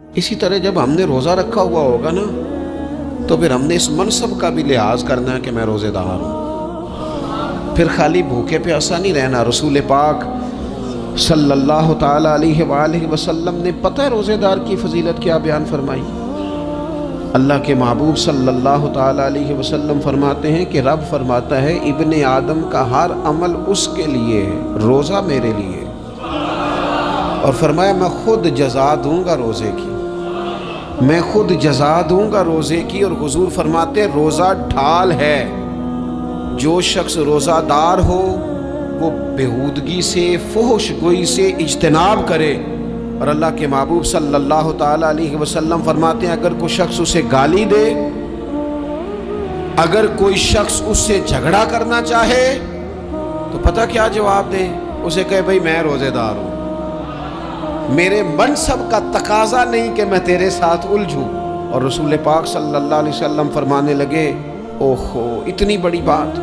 اسی طرح جب ہم نے روزہ رکھا ہوا ہوگا نا تو پھر ہم نے اس منصب کا بھی لحاظ کرنا ہے کہ میں روزے دار ہوں. پھر خالی بھوکے پیاسا نہیں رہنا. رسول پاک صلی اللہ تعالی علیہ وآلہ وسلم نے پتہ ہے روزے دار کی فضیلت کیا بیان فرمائی؟ اللہ کے محبوب صلی اللہ تعالی علیہ وسلم فرماتے ہیں کہ رب فرماتا ہے ابن آدم کا ہر عمل اس کے لیے ہے، روزہ میرے لیے. اور فرمایا میں خود جزا دوں گا روزے کی، میں خود جزا دوں گا روزے کی. اور حضور فرماتے ہیں روزہ ڈھال ہے، جو شخص روزہ دار ہو وہ بےہودگی سے، فحش گوئی سے اجتناب کرے. اور اللہ کے محبوب صلی اللہ تعالی علیہ وسلم فرماتے ہیں اگر کوئی شخص اسے گالی دے، اگر کوئی شخص اس سے جھگڑا کرنا چاہے تو پتہ کیا جواب دے؟ اسے کہے بھئی میں روزے دار ہوں، میرے منصب کا تقاضا نہیں کہ میں تیرے ساتھ الجھوں. اور رسول پاک صلی اللہ علیہ وسلم فرمانے لگے اوہو اتنی بڑی بات.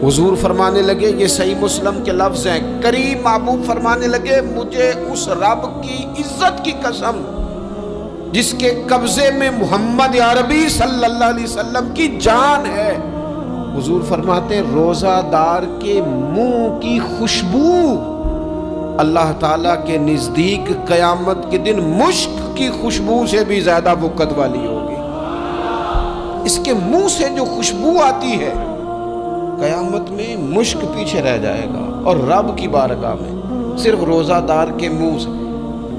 حضور فرمانے لگے یہ صحیح مسلم کے لفظ ہیں، کریم محبوب فرمانے لگے مجھے اس رب کی عزت کی قسم جس کے قبضے میں محمد عربی صلی اللہ علیہ وسلم کی جان ہے. حضور فرماتے ہیں روزہ دار کے منہ کی خوشبو اللہ تعالیٰ کے نزدیک قیامت کے دن مشک کی خوشبو سے بھی زیادہ بکت والی ہوگی. اس کے منہ سے جو خوشبو آتی ہے قیامت میں مشک پیچھے رہ جائے گا. اور رب کی بارگاہ میں صرف روزہ دار کے منہ سے،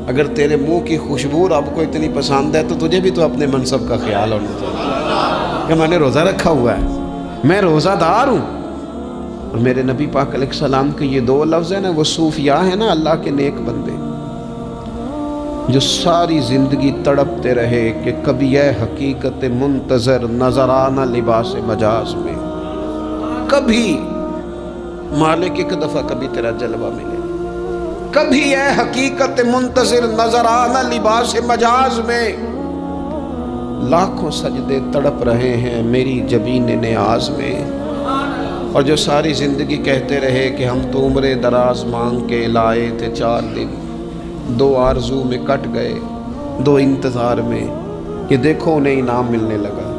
اگر تیرے منہ کی خوشبو رب کو اتنی پسند ہے تو تجھے بھی تو اپنے منصب کا خیال ہونا چاہیے کہ میں نے روزہ رکھا ہوا ہے، میں روزہ دار ہوں. اور میرے نبی پاک علیہ السلام کے یہ دو لفظ ہیں نا، وہ صوفیاء ہیں نا، اللہ کے نیک بندے جو ساری زندگی تڑپتے رہے کہ کبھی اے حقیقت منتظر نظر آنا لباس مجاز میں، کبھی مالک ایک دفعہ کبھی تیرا جلوہ ملے، کبھی اے حقیقت منتظر نظر آنا لباس مجاز میں. لاکھوں سجدے تڑپ رہے ہیں میری جبین نیاز میں. اور جو ساری زندگی کہتے رہے کہ ہم تو عمر دراز مانگ کے لائے تھے 4 دن، 2 آرزو میں کٹ گئے، 2 انتظار میں، کہ دیکھو انہیں انعام ملنے لگا.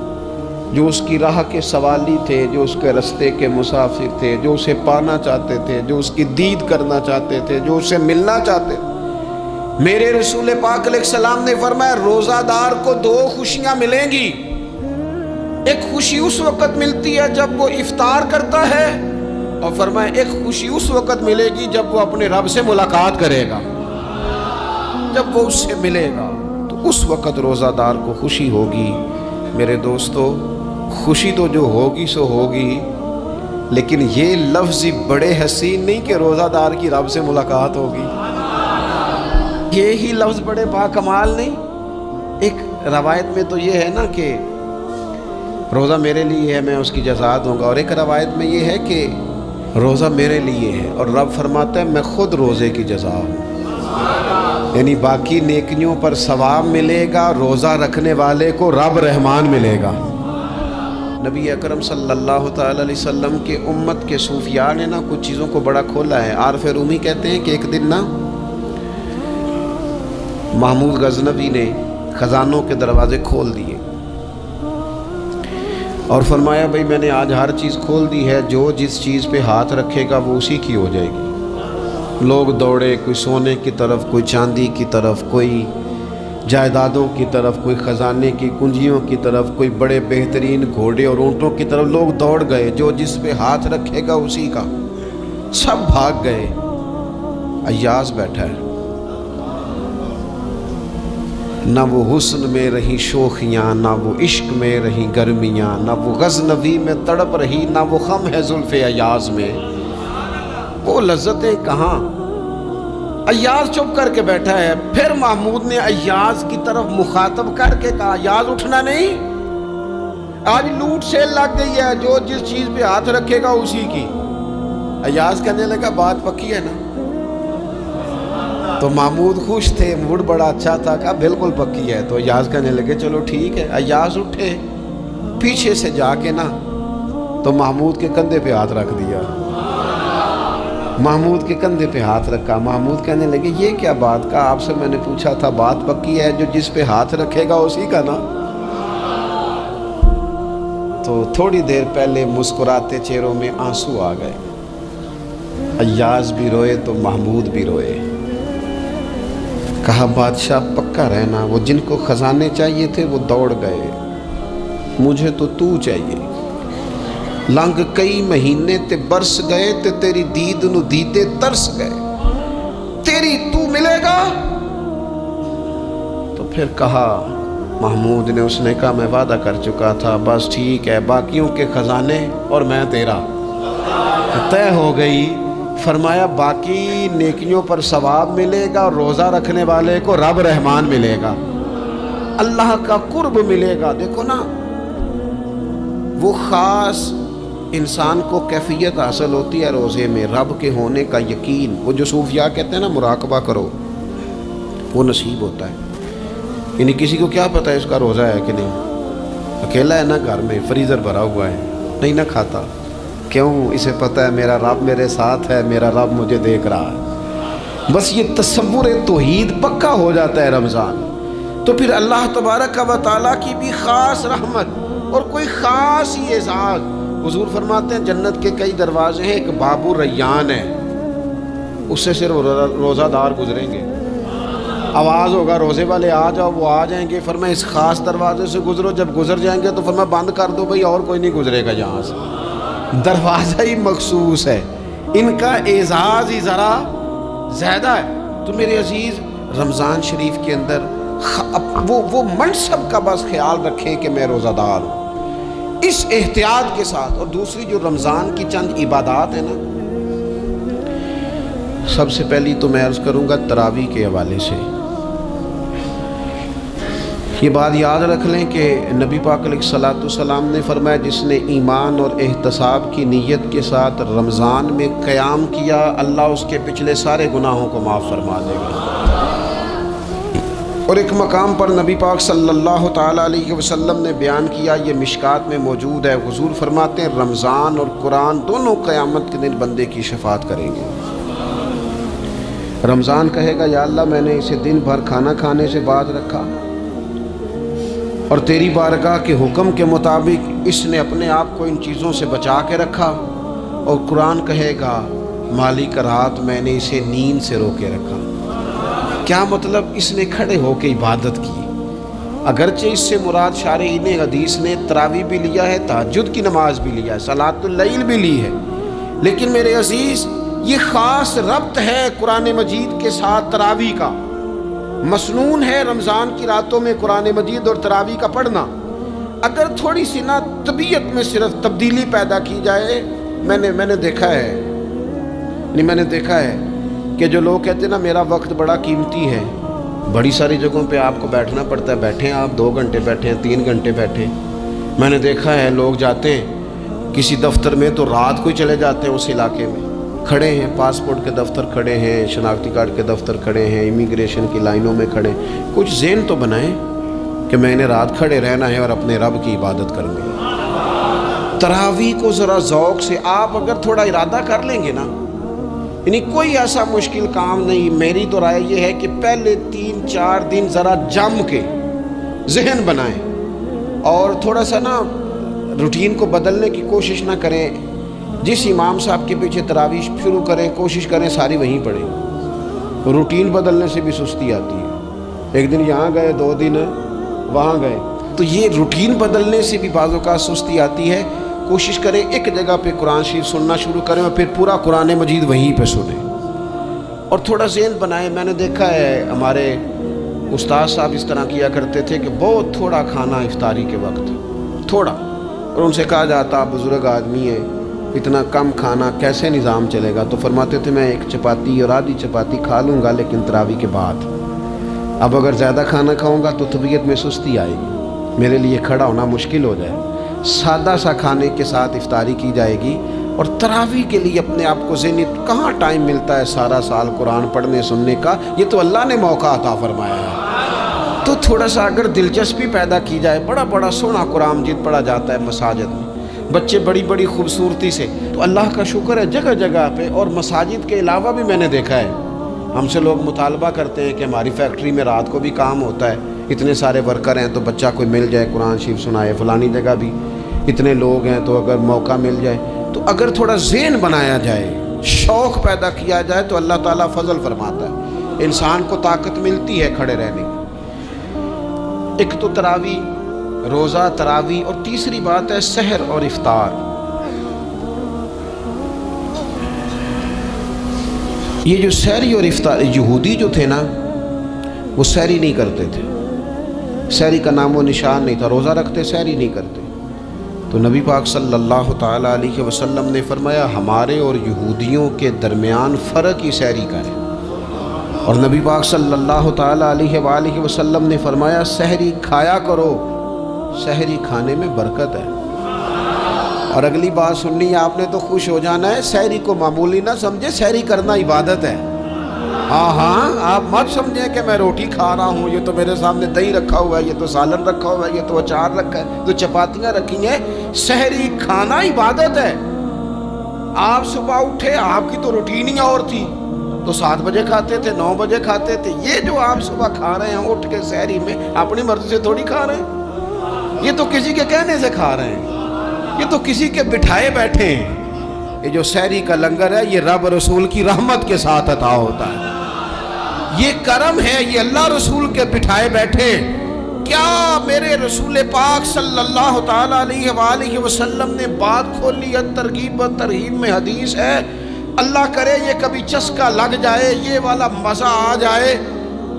جو اس کی راہ کے سوالی تھے، جو اس کے رستے کے مسافر تھے، جو اسے پانا چاہتے تھے، جو اس کی دید کرنا چاہتے تھے، جو اسے ملنا چاہتے تھے، میرے رسول پاک علیہ السلام نے فرمایا روزہ دار کو 2 خوشیاں ملیں گی. ایک خوشی اس وقت ملتی ہے جب وہ افطار کرتا ہے، اور فرمایا ایک خوشی اس وقت ملے گی جب وہ اپنے رب سے ملاقات کرے گا، جب وہ اس سے ملے گا تو اس وقت روزہ دار کو خوشی ہوگی. میرے دوستو خوشی تو جو ہوگی سو ہوگی، لیکن یہ لفظ بڑے حسین نہیں کہ روزہ دار کی رب سے ملاقات ہوگی. یہی لفظ بڑے باکمال نہیں. ایک روایت میں تو یہ ہے نا کہ روزہ میرے لیے ہے میں اس کی جزا دوں گا، اور ایک روایت میں یہ ہے کہ روزہ میرے لیے ہے اور رب فرماتا ہے میں خود روزے کی جزا ہوں. یعنی باقی نیکیوں پر ثواب ملے گا، روزہ رکھنے والے کو رب رحمان ملے گا. نبی اکرم صلی اللہ تعالی علیہ وسلم کے امت کے صوفیاء نے نا کچھ چیزوں کو بڑا کھولا ہے. عارف رومی کہتے ہیں کہ ایک دن نا محمود غزنوی نے خزانوں کے دروازے کھول دیے اور فرمایا بھئی میں نے آج ہر چیز کھول دی ہے، جو جس چیز پہ ہاتھ رکھے گا وہ اسی کی ہو جائے گی. لوگ دوڑے، کوئی سونے کی طرف، کوئی چاندی کی طرف، کوئی جائیدادوں کی طرف، کوئی خزانے کی کنجیوں کی طرف، کوئی بڑے بہترین گھوڑے اور اونٹوں کی طرف. لوگ دوڑ گئے، جو جس پہ ہاتھ رکھے گا اسی کا. سب بھاگ گئے. ایاز بیٹھا ہے، نہ وہ حسن میں رہی شوخیاں، نہ وہ عشق میں رہی گرمیاں، نہ وہ غزنوی میں تڑپ رہی، نہ وہ خم ہے زلف ایاز میں. وہ لذتیں کہاں؟ ایاز چپ کر کے بیٹھا ہے. پھر محمود نے ایاز کی طرف مخاطب کر کے کہا ایاز اٹھنا نہیں، آج لوٹ سیل لگ گئی ہے، جو جس چیز پہ ہاتھ رکھے گا اسی کی. ایاز کہنے لگا بات پکی ہے نا؟ تو محمود خوش تھے، موڈ بڑا اچھا تھا، کہا بالکل پکی ہے. تو ایاز کہنے لگے چلو ٹھیک ہے. ایاز اٹھے، پیچھے سے جا کے نا تو محمود کے کندھے پہ ہاتھ رکھ دیا. محمود کے کندھے پہ ہاتھ رکھا. محمود کہنے لگے یہ کیا بات کا, آپ سے میں نے پوچھا تھا, بات پکی ہے, جو جس پہ ہاتھ رکھے گا اسی کا نا. تو تھوڑی دیر پہلے مسکراتے چہروں میں آنسو آ گئے. ایاز بھی روئے تو محمود بھی روئے. کہا بادشاہ پکا رہنا, وہ جن کو خزانے چاہیے تھے وہ دوڑ گئے, مجھے تو چاہیے. لنگ کئی مہینے تے برس گئے تے تیری دید نو دیدے ترس گئے, تیری تو ملے گا. تو پھر کہا محمود نے, اس نے کہا میں وعدہ کر چکا تھا, بس ٹھیک ہے, باقیوں کے خزانے اور میں تیرا. طے ہو گئی. فرمایا باقی نیکیوں پر ثواب ملے گا, اور روزہ رکھنے والے کو رب رحمان ملے گا, اللہ کا قرب ملے گا. دیکھو نا, وہ خاص انسان کو کیفیت حاصل ہوتی ہے روزے میں, رب کے ہونے کا یقین. وہ جو صوفیاء کہتے ہیں نا مراقبہ کرو, وہ نصیب ہوتا ہے. یعنی کسی کو کیا پتہ ہے اس کا روزہ ہے کہ نہیں, اکیلا ہے نا گھر میں, فریزر بھرا ہوا ہے, نہیں نہ کھاتا. کیوں؟ اسے پتہ ہے میرا رب میرے ساتھ ہے, میرا رب مجھے دیکھ رہا ہے. بس یہ تصور توحید پکا ہو جاتا ہے رمضان. تو پھر اللہ تبارک و تعالیٰ کی بھی خاص رحمت اور کوئی خاص ہی اعزاز. حضور فرماتے ہیں جنت کے کئی دروازے ہیں, ایک باب الریان ہے, اس سے صرف روزہ دار گزریں گے. آواز ہوگا روزے والے آ جاؤ, وہ آ جائیں گے. فرمایا اس خاص دروازے سے گزرو, جب گزر جائیں گے تو فرمایا بند کر دو بھائی, اور کوئی نہیں گزرے گا یہاں سے. دروازہ ہی مخصوص ہے, ان کا اعزاز ہی ذرا زیادہ ہے. تو میرے عزیز, رمضان شریف کے اندر وہ منصب کا بس خیال رکھیں کہ میں روزہ دار ہوں, اس احتیاط کے ساتھ. اور دوسری جو رمضان کی چند عبادات ہیں نا, سب سے پہلی تو میں عرض کروں گا تراویح کے حوالے سے. یہ بات یاد رکھ لیں کہ نبی پاک علیہ الصلوۃ والسلام نے فرمایا جس نے ایمان اور احتساب کی نیت کے ساتھ رمضان میں قیام کیا, اللہ اس کے پچھلے سارے گناہوں کو معاف فرما دے گا. اور ایک مقام پر نبی پاک صلی اللہ تعالیٰ علیہ وسلم نے بیان کیا, یہ مشکات میں موجود ہے. حضور فرماتے ہیں رمضان اور قرآن دونوں قیامت کے دن بندے کی شفاعت کریں گے. رمضان کہے گا یا اللہ میں نے اسے دن بھر کھانا کھانے سے باز رکھا, اور تیری بارگاہ کے حکم کے مطابق اس نے اپنے آپ کو ان چیزوں سے بچا کے رکھا. اور قرآن کہے گا مالک رات میں نے اسے نیند سے روکے رکھا. کیا مطلب؟ اس نے کھڑے ہو کے عبادت کی. اگرچہ اس سے مراد شارحین حدیث نے تراویح بھی لیا ہے, تہجد کی نماز بھی لیا ہے, صلاۃ اللیل بھی لی ہے, لیکن میرے عزیز یہ خاص ربط ہے قرآن مجید کے ساتھ تراویح کا. مسنون ہے رمضان کی راتوں میں قرآن مجید اور تراویح کا پڑھنا. اگر تھوڑی سی نا طبیعت میں صرف تبدیلی پیدا کی جائے, میں نے دیکھا ہے کہ جو لوگ کہتے ہیں نا میرا وقت بڑا قیمتی ہے, بڑی ساری جگہوں پہ آپ کو بیٹھنا پڑتا ہے, بیٹھیں آپ 2 گھنٹے بیٹھیں, 3 گھنٹے بیٹھیں. میں نے دیکھا ہے لوگ جاتے ہیں کسی دفتر میں تو رات کو ہی چلے جاتے ہیں اس علاقے میں, کھڑے ہیں, پاسپورٹ کے دفتر کھڑے ہیں, شناختی کارڈ کے دفتر کھڑے ہیں, امیگریشن کی لائنوں میں کھڑے. کچھ ذہن تو بنائیں کہ میں نے رات کھڑے رہنا ہے اور اپنے رب کی عبادت کروں گی. تراویح کو ذرا ذوق سے آپ اگر تھوڑا ارادہ کر لیں گے نا, یعنی کوئی ایسا مشکل کام نہیں. میری تو رائے یہ ہے کہ پہلے 3-4 دن ذرا جم کے ذہن بنائیں, اور تھوڑا سا نا روٹین کو بدلنے کی کوشش نہ کریں. جس امام صاحب کے پیچھے تراویح شروع کریں, کوشش کریں ساری وہیں پڑھیں. روٹین بدلنے سے بھی سستی آتی ہے. ایک دن یہاں گئے, 2 دن وہاں گئے, تو یہ روٹین بدلنے سے بھی بعض اوقات سستی آتی ہے. کوشش کریں ایک جگہ پہ قرآن شریف سننا شروع کریں اور پھر پورا قرآن مجید وہیں پہ سنیں, اور تھوڑا ذہن بنائیں. میں نے دیکھا ہے ہمارے استاد صاحب اس طرح کیا کرتے تھے کہ بہت تھوڑا کھانا افطاری کے وقت, تھوڑا, اور ان سے کہا جاتا آپ بزرگ آدمی ہیں, اتنا کم کھانا کیسے نظام چلے گا؟ تو فرماتے تھے میں 1 چپاتی اور آدھی چپاتی کھا لوں گا, لیکن تراویح کے بعد. اب اگر زیادہ کھانا کھاؤں گا تو طبیعت میں سستی آئے گی, میرے لیے کھڑا ہونا مشکل ہو جائے. سادہ سا کھانے کے ساتھ افطاری کی جائے گی. اور تراویح کے لیے اپنے آپ کو ذہنی کہاں ٹائم ملتا ہے سارا سال قرآن پڑھنے سننے کا, یہ تو اللہ نے موقع عطا فرمایا ہے. تو تھوڑا سا اگر دلچسپی پیدا کی جائے, بڑا سونا قرآن مجید پڑھا جاتا ہے مساجد میں, بچے بڑی بڑی خوبصورتی سے. تو اللہ کا شکر ہے جگہ جگہ پہ. اور مساجد کے علاوہ بھی میں نے دیکھا ہے, ہم سے لوگ مطالبہ کرتے ہیں کہ ہماری فیکٹری میں رات کو بھی کام ہوتا ہے, اتنے سارے ورکر ہیں تو بچہ کوئی مل جائے قرآن شریف سنائے, فلانی جگہ بھی اتنے لوگ ہیں تو اگر موقع مل جائے. تو اگر تھوڑا ذہن بنایا جائے, شوق پیدا کیا جائے تو اللہ تعالیٰ فضل فرماتا ہے, انسان کو طاقت ملتی ہے کھڑے رہنے کی. ایک تو تراویح, روزہ, تراویح, اور تیسری بات ہے سحر اور افطار. یہ جو سحری اور افطار, یہودی جو تھے نا وہ سحری نہیں کرتے تھے, سحری کا نام و نشان نہیں تھا, روزہ رکھتے سحری نہیں کرتے. تو نبی پاک صلی اللہ تعالیٰ علیہ وسلم نے فرمایا ہمارے اور یہودیوں کے درمیان فرق ہی سحری کا ہے. اور نبی پاک صلی اللہ تعالیٰ علیہ وآلہ وسلم نے فرمایا سحری کھایا کرو, سحری کھانے میں برکت ہے. اور اگلی بات سننی ہے آپ نے تو خوش ہو جانا ہے, سحری کو معمولی نہ سمجھے, سحری کرنا عبادت ہے. ہاں آپ مت سمجھیں کہ میں روٹی کھا رہا ہوں, یہ تو میرے سامنے دہی رکھا ہوا ہے, یہ تو سالن رکھا ہوا ہے, یہ تو اچار رکھا ہے, تو چپاتیاں رکھی ہیں. سحری کھانا عبادت ہے. آپ صبح اٹھے, آپ کی تو روٹین ہی اور تھی, تو 7 بجے کھاتے تھے, 9 بجے کھاتے تھے. یہ جو آپ صبح کھا رہے ہیں اٹھ کے سحری میں, اپنی مرضی سے تھوڑی کھا رہے ہیں, یہ تو کسی کے کہنے سے کھا رہے ہیں, یہ تو کسی کے بٹھائے بیٹھے ہیں. یہ جو سحری کا لنگر ہے یہ رب رسول کی رحمت کے ساتھ عطا ہوتا ہے, یہ کرم ہے, یہ اللہ رسول کے بٹھائے بیٹھے. کیا میرے رسول پاک صلی اللہ تعالیٰ علیہ وآلہ وسلم نے بات کھولی ہے, ترغیب و ترہیب میں حدیث ہے. اللہ کرے یہ کبھی چسکا لگ جائے, یہ والا مزہ آ جائے,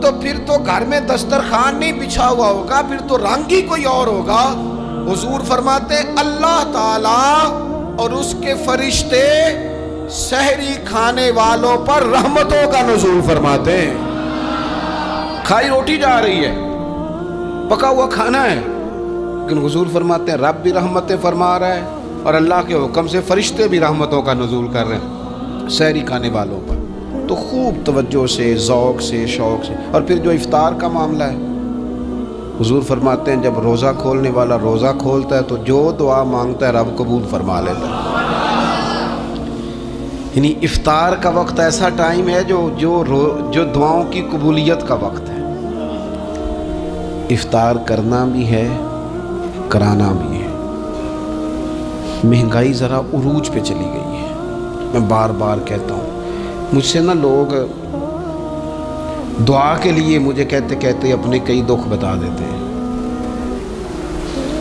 تو پھر تو گھر میں دسترخوان نہیں بچھا ہوا ہوگا, پھر تو رنگ ہی کوئی اور ہوگا. حضور فرماتے اللہ تعالیٰ اور اس کے فرشتے سحری کھانے والوں پر رحمتوں کا نزول فرماتے ہیں. کھائی روٹی جا رہی ہے, پکا ہوا کھانا ہے, لیکن حضور فرماتے ہیں رب بھی رحمتیں فرما رہا ہے اور اللہ کے حکم سے فرشتے بھی رحمتوں کا نزول کر رہے ہیں سحری کھانے والوں پر. تو خوب توجہ سے, ذوق سے, شوق سے. اور پھر جو افطار کا معاملہ ہے, حضور فرماتے ہیں جب روزہ کھولنے والا روزہ کھولتا ہے تو جو دعا مانگتا ہے رب قبول فرما لیتا ہے. یعنی افطار کا وقت ایسا ٹائم ہے جو دعاؤں کی قبولیت کا وقت ہے. افطار کرنا بھی ہے, کرانا بھی ہے. مہنگائی ذرا عروج پہ چلی گئی ہے, میں بار بار کہتا ہوں. مجھ سے نا لوگ دعا کے لیے مجھے کہتے کہتے اپنے کئی دکھ بتا دیتے ہیں.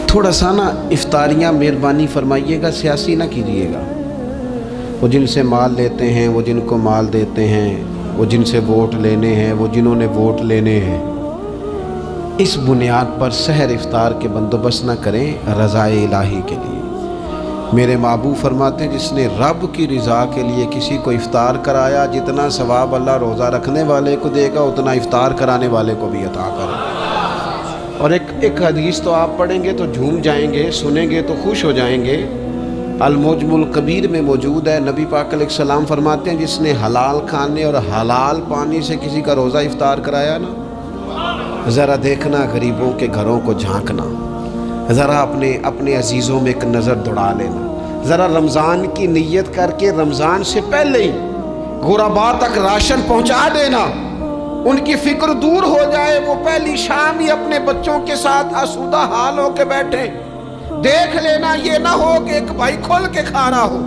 تھوڑا سا نا افطاریاں مہربانی فرمائیے گا, سیاسی نہ کیجیے گا. وہ جن سے مال لیتے ہیں, وہ جن کو مال دیتے ہیں, وہ جن سے ووٹ لینے ہیں, وہ جنہوں نے ووٹ لینے ہیں, اس بنیاد پر سحر افطار کے بندوبست نہ کریں رضائے الہی کے لیے. میرے محبوب فرماتے ہیں جس نے رب کی رضا کے لیے کسی کو افطار کرایا, جتنا ثواب اللہ روزہ رکھنے والے کو دے گا اتنا افطار کرانے والے کو بھی عطا کرے. اور ایک حدیث تو آپ پڑھیں گے تو جھوم جائیں گے, سنیں گے تو خوش ہو جائیں گے. المعجم الکبیر میں موجود ہے. نبی پاک علیہ السلام فرماتے ہیں جس نے حلال کھانے اور حلال پانی سے کسی کا روزہ افطار کرایا نا, ذرا دیکھنا غریبوں کے گھروں کو جھانکنا, ذرا اپنے عزیزوں میں ایک نظر دوڑا لینا, ذرا رمضان کی نیت کر کے رمضان سے پہلے ہی غرباء تک راشن پہنچا دینا, ان کی فکر دور ہو جائے. وہ پہلی شام ہی اپنے بچوں کے ساتھ آسودہ حال ہو کے بیٹھے. دیکھ لینا یہ نہ ہو کہ ایک بھائی کھول کے کھا رہا ہو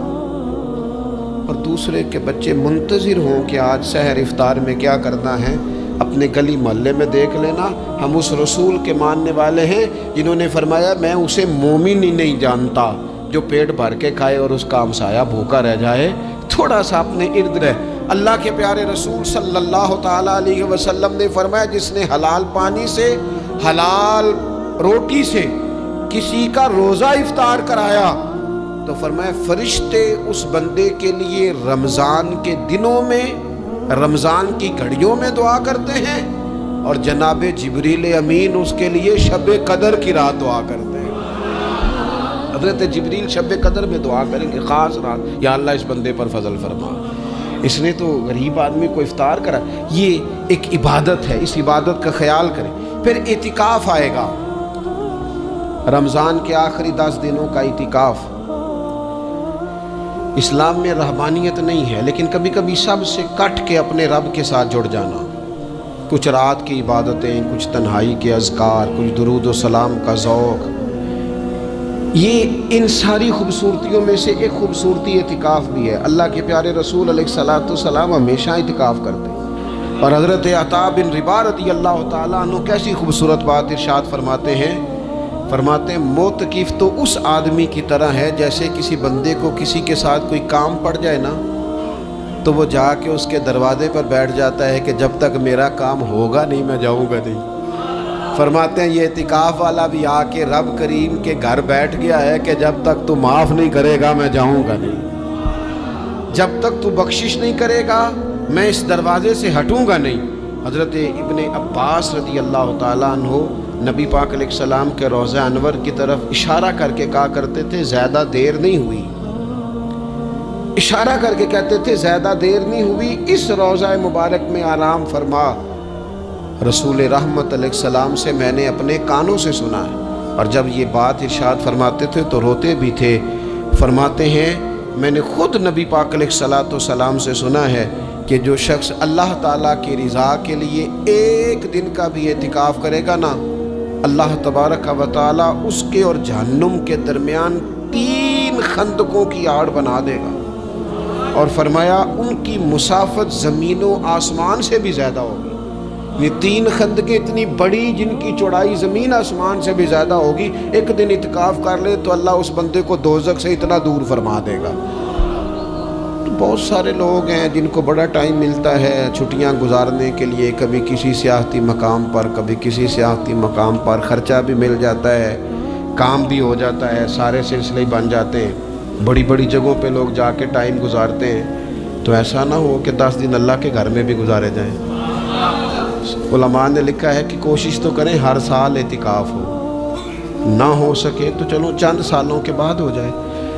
اور دوسرے کے بچے منتظر ہوں کہ آج سحر افطار میں کیا کرنا ہے. اپنے گلی محلے میں دیکھ لینا. ہم اس رسول کے ماننے والے ہیں جنہوں نے فرمایا میں اسے مومن ہی نہیں جانتا جو پیٹ بھر کے کھائے اور اس کا ہمسایہ بھوکا رہ جائے. تھوڑا سا اپنے ارد رہ. اللہ کے پیارے رسول صلی اللہ تعالیٰ علیہ وسلم نے فرمایا جس نے حلال پانی سے, حلال روٹی سے کسی کا روزہ افطار کرایا تو فرمایا فرشتے اس بندے کے لیے رمضان کے دنوں میں, رمضان کی گھڑیوں میں دعا کرتے ہیں, اور جناب جبریل امین اس کے لیے شب قدر کی رات دعا کرتے ہیں. حضرت جبریل شب قدر میں دعا کریں گے خاص رات, یا اللہ اس بندے پر فضل فرما, اس نے تو غریب آدمی کو افطار کرا. یہ ایک عبادت ہے, اس عبادت کا خیال کریں. پھر اعتکاف آئے گا, رمضان کے آخری 10 دنوں کا اعتکاف. اسلام میں رحمانیت نہیں ہے، لیکن کبھی کبھی سب سے کٹ کے اپنے رب کے ساتھ جڑ جانا، کچھ رات کی عبادتیں، کچھ تنہائی کے اذکار، کچھ درود و سلام کا ذوق، یہ ان ساری خوبصورتیوں میں سے ایک خوبصورتی اعتکاف بھی ہے۔ اللہ کے پیارے رسول علیہ الصلوۃ والسلام ہمیشہ اعتکاف کرتے ہیں، اور حضرت عطا بن رباح رضی اللہ تعالیٰ عنہ کیسی خوبصورت بات ارشاد فرماتے ہیں، معتکف تو اس آدمی کی طرح ہے جیسے کسی بندے کو کسی کے ساتھ کوئی کام پڑ جائے نا تو وہ جا کے اس کے دروازے پر بیٹھ جاتا ہے کہ جب تک میرا کام ہوگا نہیں میں جاؤں گا نہیں۔ فرماتے ہیں یہ اعتکاف والا بھی آ کے رب کریم کے گھر بیٹھ گیا ہے کہ جب تک تو معاف نہیں کرے گا میں جاؤں گا نہیں، جب تک تو بخشش نہیں کرے گا میں اس دروازے سے ہٹوں گا نہیں۔ حضرت ابن عباس رضی اللہ تعالیٰ عنہ نبی پاک علیہ السلام کے روضہ انور کی طرف اشارہ کر کے کہا کرتے تھے زیادہ دیر نہیں ہوئی، اشارہ کر کے کہتے تھے زیادہ دیر نہیں ہوئی، اس روضہ مبارک میں آرام فرما۔ رسول رحمت علیہ السلام سے میں نے اپنے کانوں سے سنا ہے، اور جب یہ بات ارشاد فرماتے تھے تو روتے بھی تھے۔ فرماتے ہیں میں نے خود نبی پاک علیہ السلام سے سنا ہے کہ جو شخص اللہ تعالیٰ کی رضا کے لیے ایک دن کا بھی اعتکاف کرے گا نا، اللہ تبارک و تعالیٰ اس کے اور جہنم کے درمیان 3 خندقوں کی آڑ بنا دے گا، اور فرمایا ان کی مسافت زمین و آسمان سے بھی زیادہ ہوگی۔ یہ 3 خندقیں اتنی بڑی جن کی چوڑائی زمین آسمان سے بھی زیادہ ہوگی، ایک دن اعتکاف کر لے تو اللہ اس بندے کو دوزخ سے اتنا دور فرما دے گا۔ بہت سارے لوگ ہیں جن کو بڑا ٹائم ملتا ہے چھٹیاں گزارنے کے لیے، کبھی کسی سیاحتی مقام پر، کبھی کسی سیاحتی مقام پر، خرچہ بھی مل جاتا ہے، کام بھی ہو جاتا ہے، سارے سلسلے بن جاتے ہیں، بڑی بڑی جگہوں پہ لوگ جا کے ٹائم گزارتے ہیں۔ تو ایسا نہ ہو کہ 10 دن اللہ کے گھر میں بھی گزارے جائیں۔ علماء نے لکھا ہے کہ کوشش تو کریں ہر سال اعتکاف ہو، نہ ہو سکے تو چلو چند سالوں کے بعد ہو جائے،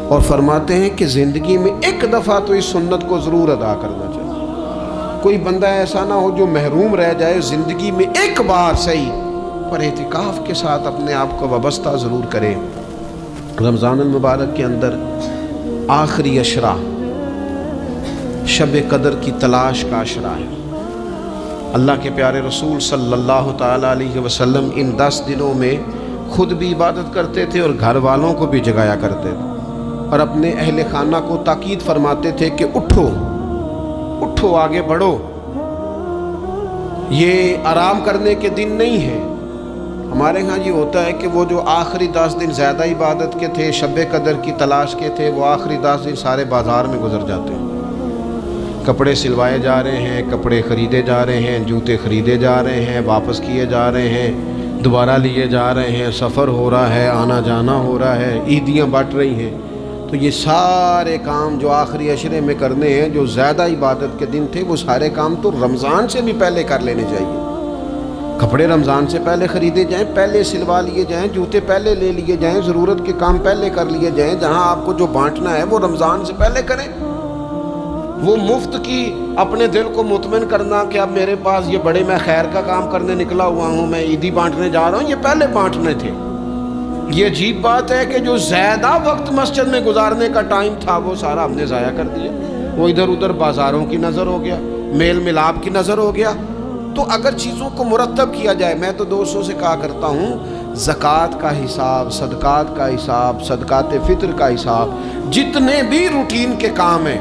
اور فرماتے ہیں کہ زندگی میں ایک دفعہ تو اس سنت کو ضرور ادا کرنا چاہیے۔ کوئی بندہ ایسا نہ ہو جو محروم رہ جائے، زندگی میں ایک بار صحیح پر اعتکاف کے ساتھ اپنے آپ کو وابستہ ضرور کرے۔ رمضان المبارک کے اندر آخری عشرہ شب قدر کی تلاش کا عشرہ ہے۔ اللہ کے پیارے رسول صلی اللہ تعالیٰ علیہ وسلم ان 10 دنوں میں خود بھی عبادت کرتے تھے اور گھر والوں کو بھی جگایا کرتے تھے، اور اپنے اہل خانہ کو تاکید فرماتے تھے کہ اٹھو اٹھو، آگے بڑھو، یہ آرام کرنے کے دن نہیں ہے۔ ہمارے ہاں یہ ہوتا ہے کہ وہ جو آخری 10 دن زیادہ عبادت کے تھے، شب قدر کی تلاش کے تھے، وہ آخری 10 دن سارے بازار میں گزر جاتے ہیں، کپڑے سلوائے جا رہے ہیں، کپڑے خریدے جا رہے ہیں، جوتے خریدے جا رہے ہیں، واپس کیے جا رہے ہیں، دوبارہ لیے جا رہے ہیں، سفر ہو رہا ہے، آنا جانا ہو رہا ہے، عیدیاں بٹ رہی ہیں۔ تو یہ سارے کام جو آخری عشرے میں کرنے ہیں، جو زیادہ عبادت کے دن تھے، وہ سارے کام تو رمضان سے بھی پہلے کر لینے چاہیے۔ کپڑے رمضان سے پہلے خریدے جائیں، پہلے سلوا لیے جائیں، جوتے پہلے لے لیے جائیں، ضرورت کے کام پہلے کر لیے جائیں، جہاں آپ کو جو بانٹنا ہے وہ رمضان سے پہلے کریں۔ وہ مفت کی اپنے دل کو مطمئن کرنا کہ اب میرے پاس یہ بڑے میں خیر کا کام کرنے نکلا ہوا ہوں، میں عیدی بانٹنے جا رہا ہوں، یہ پہلے بانٹنے تھے۔ یہ عجیب بات ہے کہ جو زیادہ وقت مسجد میں گزارنے کا ٹائم تھا وہ سارا ہم نے ضائع کر دیا، وہ ادھر ادھر بازاروں کی نظر ہو گیا، میل ملاپ کی نظر ہو گیا۔ تو اگر چیزوں کو مرتب کیا جائے، میں تو دوستوں سے کہا کرتا ہوں زکوٰۃ کا حساب، صدقات کا حساب، صدقات فطر کا حساب، جتنے بھی روٹین کے کام ہیں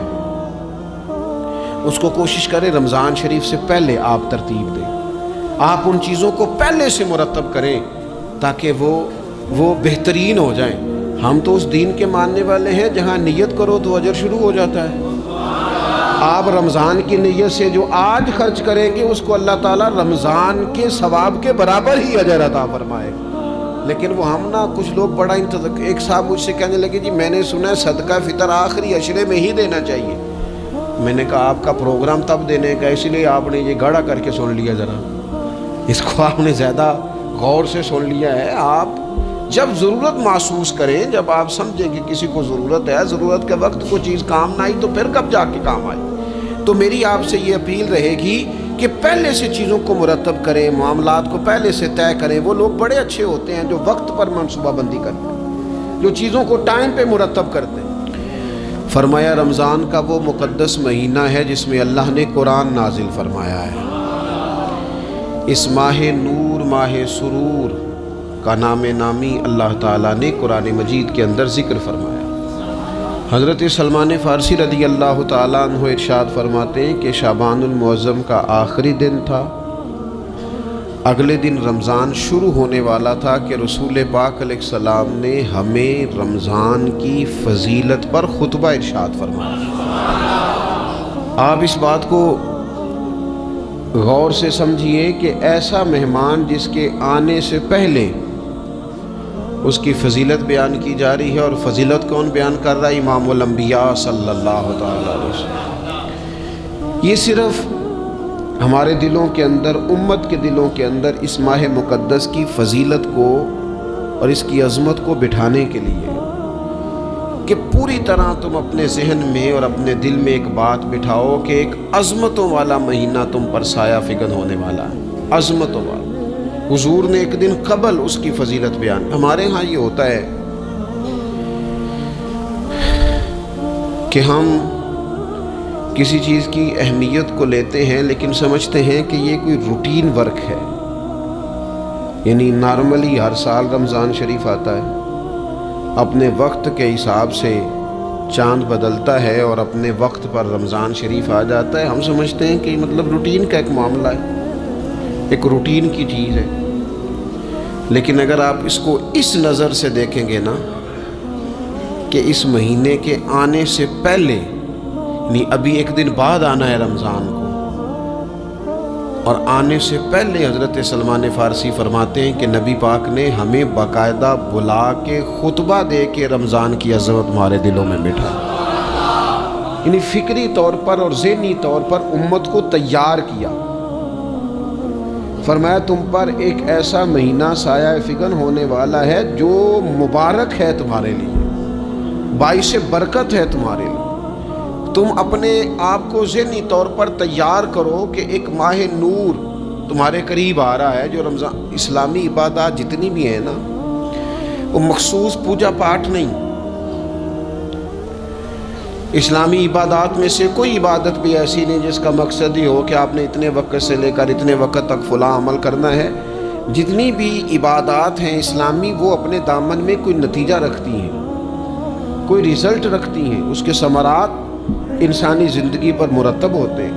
اس کو کوشش کریں رمضان شریف سے پہلے آپ ترتیب دیں، آپ ان چیزوں کو پہلے سے مرتب کریں تاکہ وہ بہترین ہو جائیں۔ ہم تو اس دین کے ماننے والے ہیں جہاں نیت کرو تو اجر شروع ہو جاتا ہے۔ آپ رمضان کی نیت سے جو آج خرچ کریں گے اس کو اللہ تعالیٰ رمضان کے ثواب کے برابر ہی اجر عطا فرمائے۔ لیکن وہ ہم نا کچھ لوگ بڑا ایک صاحب مجھ سے کہنے لگے جی میں نے سنا ہے صدقہ فطر آخری عشرے میں ہی دینا چاہیے۔ میں نے کہا آپ کا پروگرام تب دینے کا، اس لیے آپ نے یہ گاڑا کر کے سن لیا، ذرا اس کو آپ نے زیادہ غور سے سن لیا ہے۔ آپ جب ضرورت محسوس کریں، جب آپ سمجھیں کہ کسی کو ضرورت ہے، ضرورت کے وقت کوئی چیز کام نہ آئی تو پھر کب جا کے کام آئی۔ تو میری آپ سے یہ اپیل رہے گی کہ پہلے سے چیزوں کو مرتب کریں، معاملات کو پہلے سے طے کریں۔ وہ لوگ بڑے اچھے ہوتے ہیں جو وقت پر منصوبہ بندی کرتے ہیں، جو چیزوں کو ٹائم پہ مرتب کرتے ہیں۔ فرمایا رمضان کا وہ مقدس مہینہ ہے جس میں اللہ نے قرآن نازل فرمایا ہے۔ اس ماہ نور، ماہ سرور کا نام نامی اللہ تعالیٰ نے قرآن مجید کے اندر ذکر فرمایا۔ حضرت سلمان فارسی رضی اللہ تعالیٰ عنہ ارشاد فرماتے ہیں کہ شعبان المعظم کا آخری دن تھا، اگلے دن رمضان شروع ہونے والا تھا کہ رسول پاک علیہ السلام نے ہمیں رمضان کی فضیلت پر خطبہ ارشاد فرمایا۔ آپ اس بات کو غور سے سمجھیے کہ ایسا مہمان جس کے آنے سے پہلے اس کی فضیلت بیان کی جا رہی ہے، اور فضیلت کون بیان کر رہا ہے؟ امام الانبیاء صلی اللہ تعالیٰ علیہ وسلم۔ یہ صرف ہمارے دلوں کے اندر، امت کے دلوں کے اندر اس ماہ مقدس کی فضیلت کو اور اس کی عظمت کو بٹھانے کے لیے کہ پوری طرح تم اپنے ذہن میں اور اپنے دل میں ایک بات بٹھاؤ کہ ایک عظمتوں والا مہینہ تم پر سایہ فگن ہونے والا ہے، عظمتوں والا۔ حضور نے ایک دن قبل اس کی فضیلت بیان۔ ہمارے ہاں یہ ہوتا ہے کہ ہم کسی چیز کی اہمیت کو لیتے ہیں لیکن سمجھتے ہیں کہ یہ کوئی روٹین ورک ہے، یعنی نارملی ہر سال رمضان شریف آتا ہے، اپنے وقت کے حساب سے چاند بدلتا ہے اور اپنے وقت پر رمضان شریف آ جاتا ہے۔ ہم سمجھتے ہیں کہ مطلب روٹین کا ایک معاملہ ہے، ایک روٹین کی چیز ہے۔ لیکن اگر آپ اس کو اس نظر سے دیکھیں گے نا کہ اس مہینے کے آنے سے پہلے، یعنی ابھی ایک دن بعد آنا ہے رمضان کو، اور آنے سے پہلے حضرت سلمان فارسی فرماتے ہیں کہ نبی پاک نے ہمیں باقاعدہ بلا کے خطبہ دے کے رمضان کی عظمت ہمارے دلوں میں بٹھا، یعنی فکری طور پر اور ذہنی طور پر امت کو تیار کیا۔ فرمایا تم پر ایک ایسا مہینہ سایہ فگن ہونے والا ہے جو مبارک ہے تمہارے لیے، باعث برکت ہے تمہارے لیے۔ تم اپنے آپ کو ذہنی طور پر تیار کرو کہ ایک ماہ نور تمہارے قریب آ رہا ہے۔ جو رمضان، اسلامی عبادات جتنی بھی ہیں نا، وہ مخصوص پوجا پاٹ نہیں، اسلامی عبادات میں سے کوئی عبادت بھی ایسی نہیں جس کا مقصد ہی ہو کہ آپ نے اتنے وقت سے لے کر اتنے وقت تک فلاں عمل کرنا ہے۔ جتنی بھی عبادات ہیں اسلامی، وہ اپنے دامن میں کوئی نتیجہ رکھتی ہیں، کوئی رزلٹ رکھتی ہیں، اس کے ثمرات انسانی زندگی پر مرتب ہوتے ہیں۔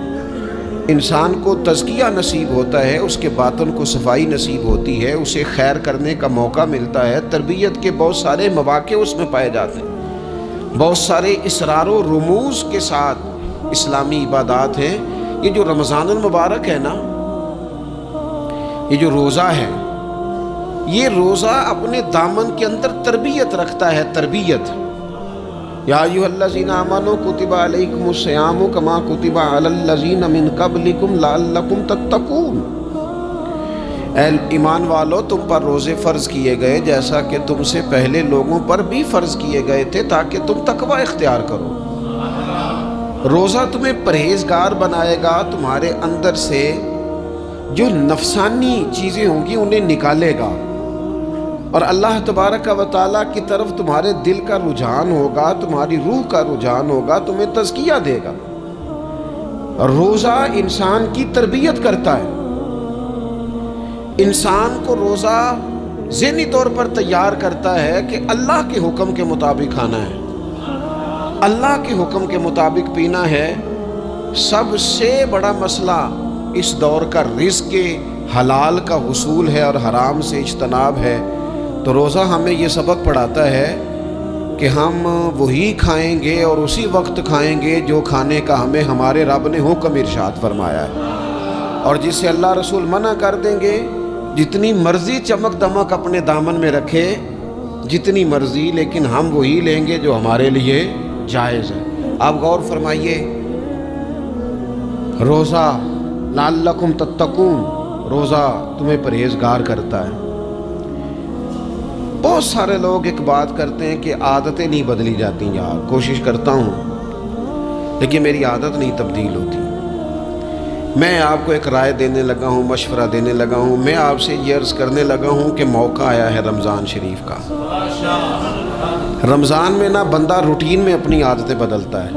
انسان کو تزکیہ نصیب ہوتا ہے، اس کے باطن کو صفائی نصیب ہوتی ہے، اسے خیر کرنے کا موقع ملتا ہے، تربیت کے بہت سارے مواقع اس میں پائے جاتے ہیں، بہت سارے اسرار و رموز کے ساتھ اسلامی عبادات ہیں۔ یہ جو رمضان المبارک ہے نا، یہ جو روزہ ہے، یہ روزہ اپنے دامن کے اندر تربیت رکھتا ہے، تربیت۔ یا ایھا الذین آمنوا کتب علیکم الصیام کما کتب علی الذین من قبلکم لعلکم تتقون۔ اے ایمان والو، تم پر روزے فرض کیے گئے جیسا کہ تم سے پہلے لوگوں پر بھی فرض کیے گئے تھے تاکہ تم تقوی اختیار کرو۔ روزہ تمہیں پرہیزگار بنائے گا، تمہارے اندر سے جو نفسانی چیزیں ہوں گی انہیں نکالے گا، اور اللہ تبارک و تعالیٰ کی طرف تمہارے دل کا رجحان ہوگا، تمہاری روح کا رجحان ہوگا، تمہیں تزکیہ دے گا۔ روزہ انسان کی تربیت کرتا ہے، انسان کو روزہ ذہنی طور پر تیار کرتا ہے کہ اللہ کے حکم کے مطابق کھانا ہے، اللہ کے حکم کے مطابق پینا ہے۔ سب سے بڑا مسئلہ اس دور کا رزق کے حلال کا حصول ہے اور حرام سے اجتناب ہے۔ تو روزہ ہمیں یہ سبق پڑھاتا ہے کہ ہم وہی کھائیں گے اور اسی وقت کھائیں گے جو کھانے کا ہمیں ہمارے رب نے حکم ارشاد فرمایا ہے، اور جس سے اللہ رسول منع کر دیں گے جتنی مرضی چمک دمک اپنے دامن میں رکھے، جتنی مرضی، لیکن ہم وہی لیں گے جو ہمارے لیے جائز ہے۔ آپ غور فرمائیے، روزہ لعلکم تتقون، روزہ تمہیں پرہیزگار کرتا ہے۔ بہت سارے لوگ ایک بات کرتے ہیں کہ عادتیں نہیں بدلی جاتی، یار کوشش کرتا ہوں لیکن میری عادت نہیں تبدیل ہوتی۔ میں آپ کو ایک رائے دینے لگا ہوں، مشورہ دینے لگا ہوں، میں آپ سے یہ عرض کرنے لگا ہوں کہ موقع آیا ہے رمضان شریف کا، رمضان میں نا بندہ روٹین میں اپنی عادتیں بدلتا ہے.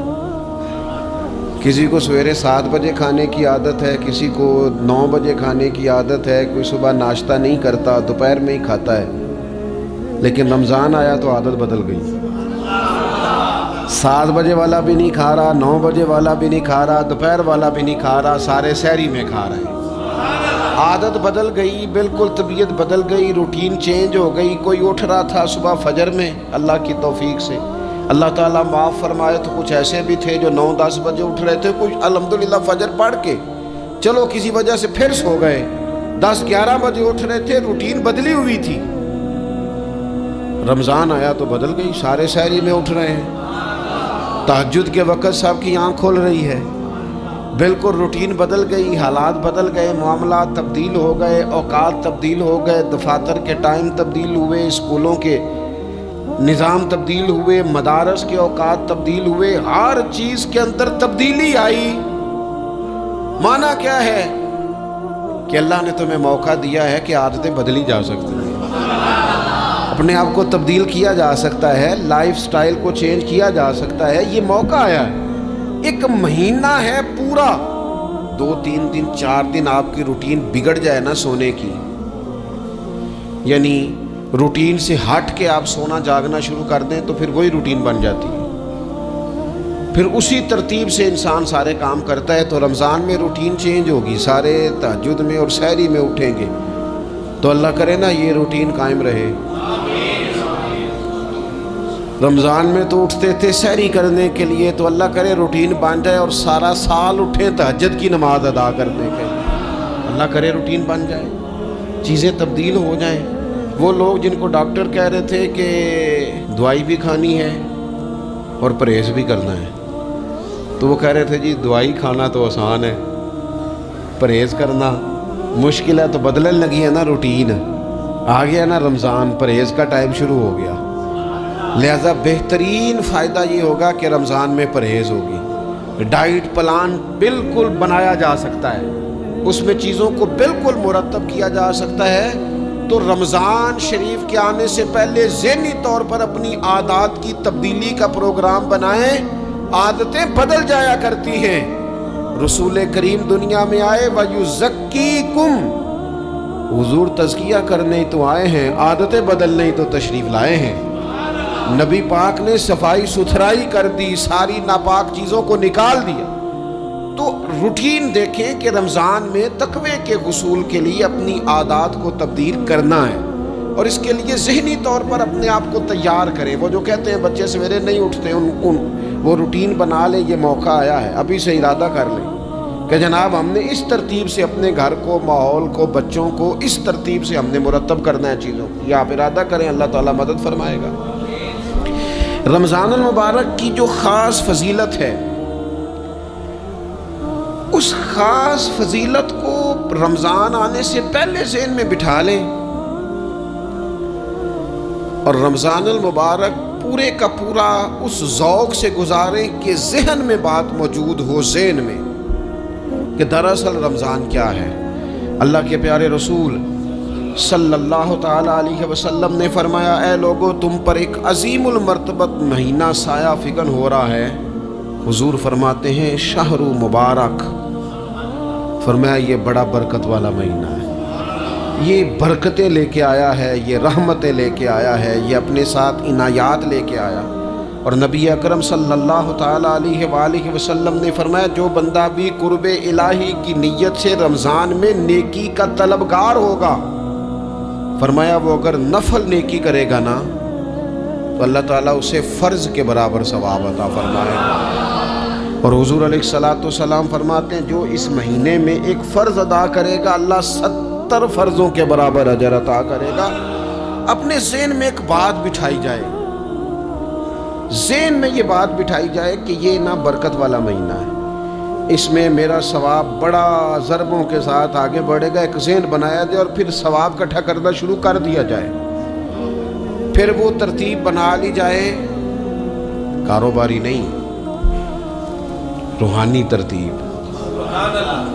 کسی کو سویرے 7 بجے کھانے کی عادت ہے، کسی کو 9 بجے کھانے کی عادت ہے، کوئی صبح ناشتہ نہیں کرتا، دوپہر میں ہی کھاتا ہے. لیکن رمضان آیا تو عادت بدل گئی. 7 بجے والا بھی نہیں کھا رہا، 9 بجے والا بھی نہیں کھا رہا، دوپہر والا بھی نہیں کھا رہا، سارے سحری میں کھا رہے ہیں. عادت بدل گئی، بالکل طبیعت بدل گئی، روٹین چینج ہو گئی. کوئی اٹھ رہا تھا صبح فجر میں، اللہ کی توفیق سے اللہ تعالیٰ معاف فرمائے تو کچھ ایسے بھی تھے جو 9-10 بجے اٹھ رہے تھے، کچھ الحمدللہ فجر پڑھ کے چلو کسی وجہ سے پھر سو گئے، 10-11 بجے اٹھ رہے تھے، روٹین بدلی ہوئی تھی. رمضان آیا تو بدل گئی، سارے سحری میں اٹھ رہے ہیں. تہجد کے وقت سب کی آنکھ کھول رہی ہے، بالکل روٹین بدل گئی، حالات بدل گئے، معاملات تبدیل ہو گئے، اوقات تبدیل ہو گئے، دفاتر کے ٹائم تبدیل ہوئے، اسکولوں کے نظام تبدیل ہوئے، مدارس کے اوقات تبدیل ہوئے، ہر چیز کے اندر تبدیلی آئی. معنی کیا ہے کہ اللہ نے تمہیں موقع دیا ہے کہ عادتیں بدلی جا سکتی ہیں، اپنے آپ کو تبدیل کیا جا سکتا ہے، لائف سٹائل کو چینج کیا جا سکتا ہے. یہ موقع آیا ہے. 1 مہینہ ہے پورا، 2-3 دن 4 دن آپ کی روٹین بگڑ جائے نا سونے کی، یعنی روٹین سے ہٹ کے آپ سونا جاگنا شروع کر دیں تو پھر وہی روٹین بن جاتی ہے. پھر اسی ترتیب سے انسان سارے کام کرتا ہے. تو رمضان میں روٹین چینج ہوگی، سارے تہجد میں اور سحری میں اٹھیں گے. تو اللہ کرے نا یہ روٹین قائم رہے. رمضان میں تو اٹھتے تھے سحری کرنے کے لیے، تو اللہ کرے روٹین بن جائے اور سارا سال اٹھیں تہجد کی نماز ادا کرنے کے لیے. اللہ کرے روٹین بن جائے، چیزیں تبدیل ہو جائیں. وہ لوگ جن کو ڈاکٹر کہہ رہے تھے کہ دوائی بھی کھانی ہے اور پرہیز بھی کرنا ہے، تو وہ کہہ رہے تھے جی دوائی کھانا تو آسان ہے، پرہیز کرنا مشکل ہے. تو بدلنے لگی ہے نا روٹین، آ گیا نا رمضان، پرہیز کا ٹائم شروع ہو گیا. لہذا بہترین فائدہ یہ ہوگا کہ رمضان میں پرہیز ہوگی. ڈائٹ پلان بالکل بنایا جا سکتا ہے، اس میں چیزوں کو بالکل مرتب کیا جا سکتا ہے. تو رمضان شریف کے آنے سے پہلے ذہنی طور پر اپنی عادات کی تبدیلی کا پروگرام بنائیں. عادتیں بدل جایا کرتی ہیں. رسول کریم دنیا میں آئے وَيُزَكِّيكُمْ، حضور تزکیہ کرنے تو آئے ہیں، عادتیں بدلنے تو تشریف لائے ہیں. نبی پاک نے صفائی ستھرائی کر دی، ساری ناپاک چیزوں کو نکال دیا. تو روٹین دیکھیں کہ رمضان میں تقوی کے حصول کے لیے اپنی عادات کو تبدیل کرنا ہے، اور اس کے لیے ذہنی طور پر اپنے آپ کو تیار کریں. وہ جو کہتے ہیں بچے سویرے نہیں اٹھتے، وہ روٹین بنا لیں. یہ موقع آیا ہے، ابھی سے ارادہ کر لیں کہ جناب ہم نے اس ترتیب سے اپنے گھر کو، ماحول کو، بچوں کو اس ترتیب سے ہم نے مرتب کرنا ہے چیزوں کو. یہ آپ ارادہ کریں، اللہ تعالیٰ مدد فرمائے گا. رمضان المبارک کی جو خاص فضیلت ہے، اس خاص فضیلت کو رمضان آنے سے پہلے ذہن میں بٹھا لیں، اور رمضان المبارک پورے کا پورا اس ذوق سے گزاریں کہ ذہن میں بات موجود ہو، ذہن میں کہ دراصل رمضان کیا ہے. اللہ کے پیارے رسول صلی اللہ تعالیٰ علیہ وسلم نے فرمایا، اے لوگو تم پر ایک عظیم المرتبت مہینہ سایہ فگن ہو رہا ہے. حضور فرماتے ہیں شہر مبارک، فرمایا یہ بڑا برکت والا مہینہ ہے، یہ برکتیں لے کے آیا ہے، یہ رحمتیں لے کے آیا ہے، یہ اپنے ساتھ عنایات لے کے آیا. اور نبی اکرم صلی اللہ تعالیٰ علیہ وآلہ وسلم نے فرمایا جو بندہ بھی قرب الہی کی نیت سے رمضان میں نیکی کا طلبگار ہوگا، فرمایا وہ اگر نفل نیکی کرے گا نا تو اللہ تعالیٰ اسے فرض کے برابر ثواب عطا فرمائے گا. اور حضور علیہ الصلوۃ والسلام فرماتے ہیں جو اس مہینے میں ایک فرض ادا کرے گا اللہ 70 فرضوں کے برابر اجر عطا کرے گا. اپنے ذہن میں ایک بات بٹھائی جائے، ذہن میں یہ بات بٹھائی جائے کہ یہ نا برکت والا مہینہ ہے، اس میں میرا ثواب بڑا ضربوں کے ساتھ آگے بڑھے گا. ایک ذہن بنایا جائے اور پھر ثواب اکٹھا کرنا شروع کر دیا جائے. پھر وہ ترتیب بنا لی جائے، کاروباری نہیں، روحانی ترتیب،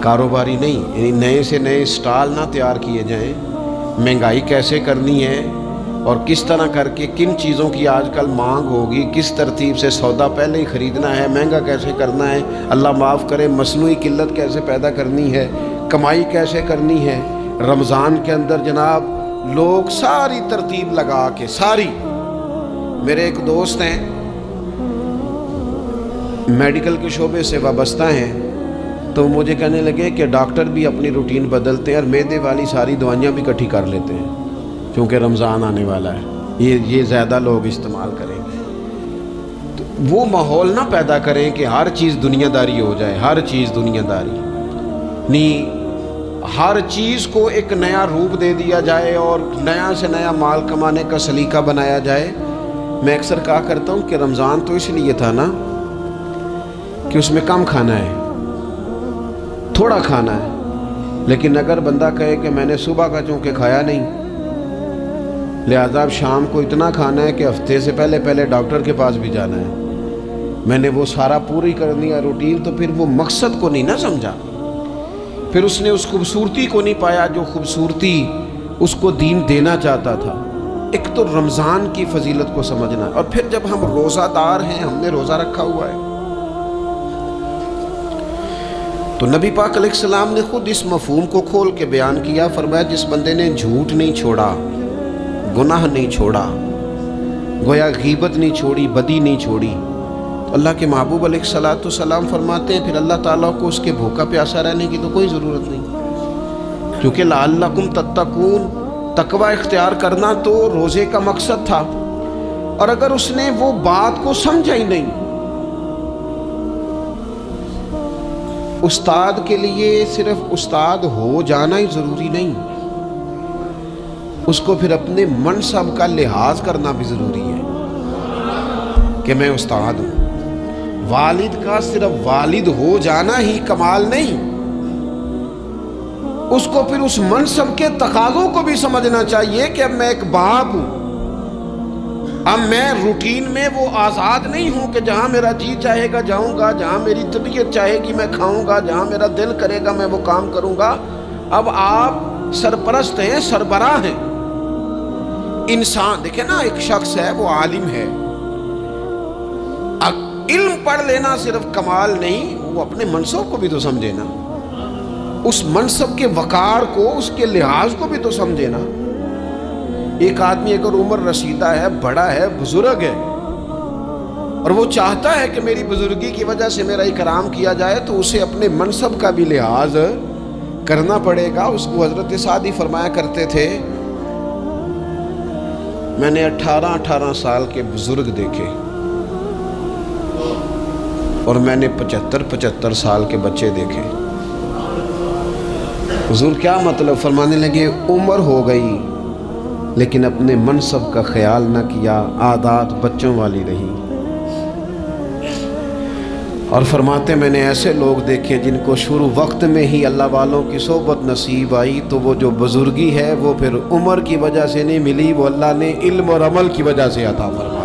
کاروباری نہیں. یعنی نئے سے نئے سٹال نہ تیار کیے جائیں، مہنگائی کیسے کرنی ہے، اور کس طرح کر کے کن چیزوں کی آج کل مانگ ہوگی، کس ترتیب سے سودا پہلے ہی خریدنا ہے، مہنگا کیسے کرنا ہے، اللہ معاف کرے مصنوعی قلت کیسے پیدا کرنی ہے، کمائی کیسے کرنی ہے۔ رمضان کے اندر جناب لوگ ساری ترتیب لگا کے ساری، میرے ایک دوست ہیں میڈیکل کے شعبے سے وابستہ ہیں، تو مجھے کہنے لگے کہ ڈاکٹر بھی اپنی روٹین بدلتے ہیں اور معدے والی ساری دوائیاں بھی اکٹھی کر لیتے ہیں کیونکہ رمضان آنے والا ہے، یہ زیادہ لوگ استعمال کریں گے۔ تو وہ ماحول نہ پیدا کریں کہ ہر چیز دنیا داری ہو جائے، ہر چیز دنیا داری نہیں، ہر چیز کو ایک نیا روپ دے دیا جائے اور نیا سے نیا مال کمانے کا سلیقہ بنایا جائے۔ میں اکثر کہا کرتا ہوں کہ رمضان تو اس لیے تھا نا کہ اس میں کم کھانا ہے، تھوڑا کھانا ہے، لیکن اگر بندہ کہے کہ میں نے صبح کا چونکہ کھایا نہیں لہذا اب شام کو اتنا کھانا ہے کہ ہفتے سے پہلے ڈاکٹر کے پاس بھی جانا ہے، میں نے وہ سارا پوری کرنی ہے روٹین، تو پھر وہ مقصد کو نہیں نہ سمجھا، پھر اس نے اس خوبصورتی کو نہیں پایا جو خوبصورتی اس کو دین دینا چاہتا تھا۔ ایک تو رمضان کی فضیلت کو سمجھنا، اور پھر جب ہم روزہ دار ہیں، ہم نے روزہ رکھا ہوا ہے، تو نبی پاک علیہ السلام نے خود اس مفہوم کو کھول کے بیان کیا، فرمایا جس بندے نے جھوٹ نہیں چھوڑا، گناہ نہیں چھوڑا، گویا غیبت نہیں چھوڑی، بدی نہیں چھوڑی، تو اللہ کے محبوب علیہ السلام فرماتے ہیں پھر اللہ تعالیٰ کو اس کے بھوکا پیاسا رہنے کی تو کوئی ضرورت نہیں، کیونکہ لعلکم تتقون، تقوی اختیار کرنا تو روزے کا مقصد تھا، اور اگر اس نے وہ بات کو سمجھا ہی نہیں، استاد کے لیے صرف استاد ہو جانا ہی ضروری نہیں، اس کو پھر اپنے منصب کا لحاظ کرنا بھی ضروری ہے کہ میں استاد ہوں۔ والد کا صرف والد ہو جانا ہی کمال نہیں، اس کو پھر اس منصب کے تقاضوں کو بھی سمجھنا چاہیے کہ اب میں ایک باپ ہوں، اب میں روٹین میں وہ آزاد نہیں ہوں کہ جہاں میرا جی چاہے گا جاؤں گا، جہاں میری طبیعت چاہے گی میں کھاؤں گا، جہاں میرا دل کرے گا میں وہ کام کروں گا۔ اب آپ سرپرست ہیں، سربراہ ہیں، انسان دیکھیں نا، ایک شخص ہے وہ عالم ہے، علم پڑھ لینا صرف کمال نہیں، وہ اپنے منصب کو بھی تو سمجھے نا، اس منصب کے وقار کو، اس کے لحاظ کو بھی تو سمجھے نا۔ ایک آدمی اگر عمر رسیدہ ہے، بڑا ہے، بزرگ ہے، اور وہ چاہتا ہے کہ میری بزرگی کی وجہ سے میرا اکرام کیا جائے، تو اسے اپنے منصب کا بھی لحاظ کرنا پڑے گا۔ اس کو حضرت سعدی فرمایا کرتے تھے میں نے 18 سال کے بزرگ دیکھے اور میں نے 75 سال کے بچے دیکھے۔ حضور کیا مطلب؟ فرمانے لگے عمر ہو گئی لیکن اپنے منصب کا خیال نہ کیا، عادات بچوں والی رہی، اور فرماتے میں نے ایسے لوگ دیکھے جن کو شروع وقت میں ہی اللہ والوں کی صحبت نصیب آئی، تو وہ جو بزرگی ہے وہ پھر عمر کی وجہ سے نہیں ملی، وہ اللہ نے علم اور عمل کی وجہ سے عطا فرمائی۔